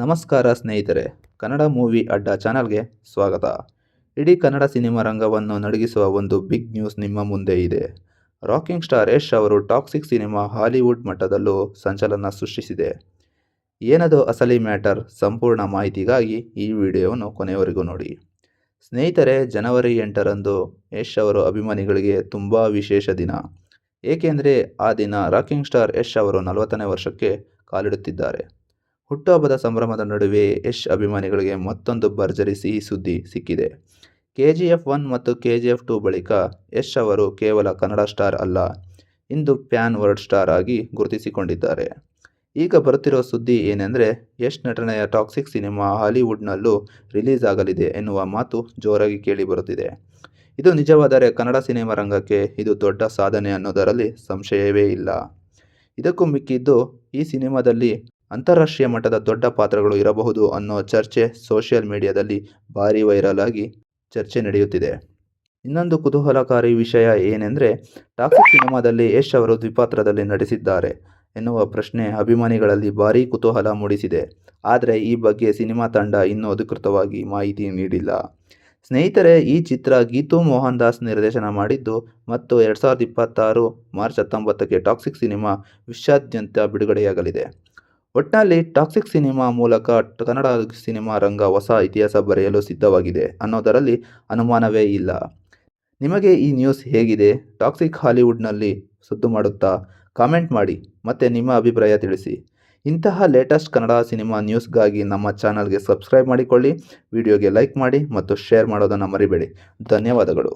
ನಮಸ್ಕಾರ ಸ್ನೇಹಿತರೆ, ಕನ್ನಡ ಮೂವಿ ಅಡ್ಡ ಚಾನಲ್ಗೆ ಸ್ವಾಗತ. ಇಡೀ ಕನ್ನಡ ಸಿನಿಮಾ ರಂಗವನ್ನು ನಡುಗಿಸುವ ಒಂದು ಬಿಗ್ ನ್ಯೂಸ್ ನಿಮ್ಮ ಮುಂದೆ ಇದೆ. ರಾಕಿಂಗ್ ಸ್ಟಾರ್ ಯಶ್ ಅವರು ಟಾಕ್ಸಿಕ್ ಸಿನಿಮಾ ಹಾಲಿವುಡ್ ಮಟ್ಟದಲ್ಲೂ ಸಂಚಲನ ಸೃಷ್ಟಿಸಿದೆ. ಏನದು ಅಸಲಿ ಮ್ಯಾಟರ್? ಸಂಪೂರ್ಣ ಮಾಹಿತಿಗಾಗಿ ಈ ವಿಡಿಯೋವನ್ನು ಕೊನೆಯವರೆಗೂ ನೋಡಿ. ಸ್ನೇಹಿತರೆ, ಜನವರಿ 8ರಂದು ಯಶ್ ಅವರು ಅಭಿಮಾನಿಗಳಿಗೆ ತುಂಬ ವಿಶೇಷ ದಿನ. ಏಕೆಂದರೆ ಆ ದಿನ ರಾಕಿಂಗ್ ಸ್ಟಾರ್ ಯಶ್ ಅವರು 40ನೇ ವರ್ಷಕ್ಕೆ ಕಾಲಿಡುತ್ತಿದ್ದಾರೆ. ಹುಟ್ಟುಹಬ್ಬದ ಸಂಭ್ರಮದ ನಡುವೆ ಯಶ್ ಅಭಿಮಾನಿಗಳಿಗೆ ಮತ್ತೊಂದು ಭರ್ಜರಿ ಸಿಹಿ ಸುದ್ದಿ ಸಿಕ್ಕಿದೆ. KGF 1 ಮತ್ತು KGF 2 ಬಳಿಕ ಯಶ್ ಅವರು ಕೇವಲ ಕನ್ನಡ ಸ್ಟಾರ್ ಅಲ್ಲ, ಇಂದು ಪ್ಯಾನ್ ವರ್ಲ್ಡ್ ಸ್ಟಾರ್ ಆಗಿ ಗುರುತಿಸಿಕೊಂಡಿದ್ದಾರೆ. ಈಗ ಬರುತ್ತಿರೋ ಸುದ್ದಿ ಏನೆಂದರೆ, ಯಶ್ ನಟನೆಯ ಟಾಕ್ಸಿಕ್ ಸಿನಿಮಾ ಹಾಲಿವುಡ್ನಲ್ಲೂ ರಿಲೀಸ್ ಆಗಲಿದೆ ಎನ್ನುವ ಮಾತು ಜೋರಾಗಿ ಕೇಳಿ ಬರುತ್ತಿದೆ. ಇದು ನಿಜವಾದರೆ ಕನ್ನಡ ಸಿನಿಮಾ ರಂಗಕ್ಕೆ ಇದು ದೊಡ್ಡ ಸಾಧನೆ ಅನ್ನೋದರಲ್ಲಿ ಸಂಶಯವೇ ಇಲ್ಲ. ಇದಕ್ಕೂ ಮಿಕ್ಕಿದ್ದು, ಈ ಸಿನಿಮಾದಲ್ಲಿ ಅಂತಾರಾಷ್ಟ್ರೀಯ ಮಟ್ಟದ ದೊಡ್ಡ ಪಾತ್ರಗಳು ಇರಬಹುದು ಅನ್ನೋ ಚರ್ಚೆ ಸೋಷಿಯಲ್ ಮೀಡಿಯಾದಲ್ಲಿ ಭಾರೀ ವೈರಲ್ ಆಗಿ ಚರ್ಚೆ ನಡೆಯುತ್ತಿದೆ. ಇನ್ನೊಂದು ಕುತೂಹಲಕಾರಿ ವಿಷಯ ಏನೆಂದರೆ, ಟಾಕ್ಸಿಕ್ ಸಿನಿಮಾದಲ್ಲಿ ಯಶ್ ಅವರು ದ್ವಿಪಾತ್ರದಲ್ಲಿ ನಟಿಸಿದ್ದಾರೆ ಎನ್ನುವ ಪ್ರಶ್ನೆ ಅಭಿಮಾನಿಗಳಲ್ಲಿ ಭಾರೀ ಕುತೂಹಲ ಮೂಡಿಸಿದೆ. ಆದರೆ ಈ ಬಗ್ಗೆ ಸಿನಿಮಾ ತಂಡ ಇನ್ನೂ ಅಧಿಕೃತವಾಗಿ ಮಾಹಿತಿ ನೀಡಿಲ್ಲ. ಸ್ನೇಹಿತರೆ, ಈ ಚಿತ್ರ ಗೀತು ಮೋಹನ್ ದಾಸ್ ನಿರ್ದೇಶನ ಮಾಡಿದ್ದು ಮತ್ತು 2026 ಮಾರ್ಚ್ 19ಕ್ಕೆ ಟಾಕ್ಸಿಕ್ ಸಿನಿಮಾ ವಿಶ್ವಾದ್ಯಂತ ಬಿಡುಗಡೆಯಾಗಲಿದೆ. ಒಟ್ನಲ್ಲಿ ಟಾಕ್ಸಿಕ್ ಸಿನಿಮಾ ಮೂಲಕ ಕನ್ನಡ ಸಿನಿಮಾ ರಂಗ ಹೊಸ ಇತಿಹಾಸ ಬರೆಯಲು ಸಿದ್ಧವಾಗಿದೆ ಅನ್ನೋದರಲ್ಲಿ ಅನುಮಾನವೇ ಇಲ್ಲ. ನಿಮಗೆ ಈ ನ್ಯೂಸ್ ಹೇಗಿದೆ? ಟಾಕ್ಸಿಕ್ ಹಾಲಿವುಡ್ನಲ್ಲಿ ಸದ್ದು ಮಾಡುತ್ತಾ? ಕಾಮೆಂಟ್ ಮಾಡಿ ಮತ್ತು ನಿಮ್ಮ ಅಭಿಪ್ರಾಯ ತಿಳಿಸಿ. ಇಂತಹ ಲೇಟೆಸ್ಟ್ ಕನ್ನಡ ಸಿನಿಮಾ ನ್ಯೂಸ್ಗಾಗಿ ನಮ್ಮ ಚಾನಲ್ಗೆ ಸಬ್ಸ್ಕ್ರೈಬ್ ಮಾಡಿಕೊಳ್ಳಿ, ವಿಡಿಯೋಗೆ ಲೈಕ್ ಮಾಡಿ ಮತ್ತು ಶೇರ್ ಮಾಡೋದನ್ನು ಮರಿಬೇಡಿ. ಧನ್ಯವಾದಗಳು.